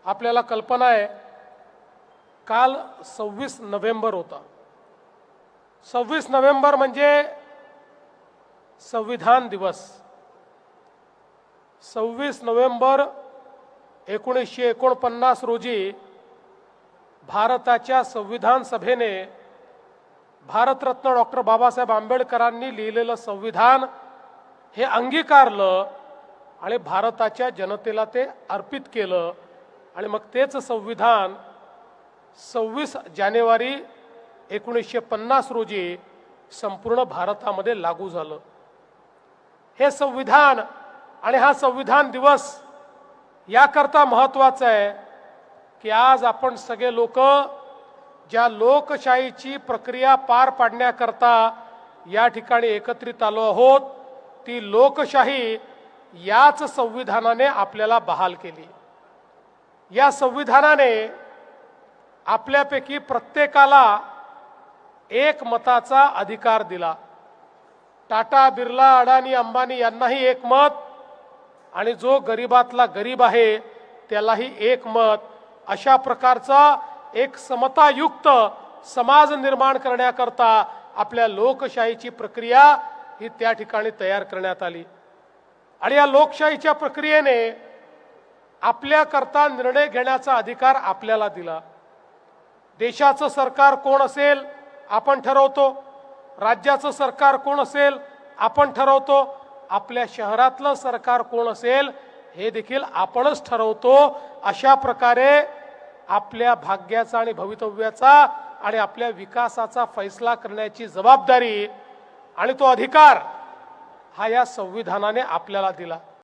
आपल्याला कल्पना आहे, काल 26 नोव्हेंबर होता। 26 नोव्हेंबर म्हणजे संविधान दिवस। 26 नोव्हेंबर 1949 रोजी भारताच्या संविधान सभेने भारतरत्न डॉक्टर बाबासाहेब आंबेडकरांनी लिहिलेलं संविधान हे अंगीकारलं आणि भारताच्या जनतेला ते अर्पित केलं आणि मग तेच संविधान 26 जानेवारी 1950 रोजी संपूर्ण भारतामध्ये लागू झालं। हे संविधान आणि हा संविधान दिवस याकरता महत्त्वाचा आहे की आज आपण सगळे लोक ज्या लोकशाहीची प्रक्रिया पार पाडण्याकरता या ठिकाणी एकत्रित आलो आहोत, ती लोकशाही याच संविधानाने आपल्याला बहाल केली। या संविधानाने आपल्यापैकी प्रत्येकाला एक मताचा अधिकार दिला। टाटा, बिर्ला, अडाणी, अंबानी यांनाही एक मत आणि जो गरीबातला गरीब आहे त्यालाही एक मत, अशा प्रकारचा एक समतायुक्त समाज निर्माण करण्याकरता आपल्या लोकशाहीची प्रक्रिया ही त्या ठिकाणी तयार करण्यात आली। आणि या लोकशाहीच्या प्रक्रियेने आपल्याकरता निर्णय घेण्याचा अधिकार आपल्याला दिला। देशाचं सरकार कोण असेल आपण ठरवतो, राज्याचं सरकार कोण असेल आपण ठरवतो, आपल्या शहरातलं सरकार कोण असेल हे देखील आपणच ठरवतो। अशा प्रकारे आपल्या भाग्याचा आणि भवितव्याचा आणि आपल्या विकासाचा फैसला करण्याची जबाबदारी आणि तो अधिकार हा या संविधानाने आपल्याला दिला।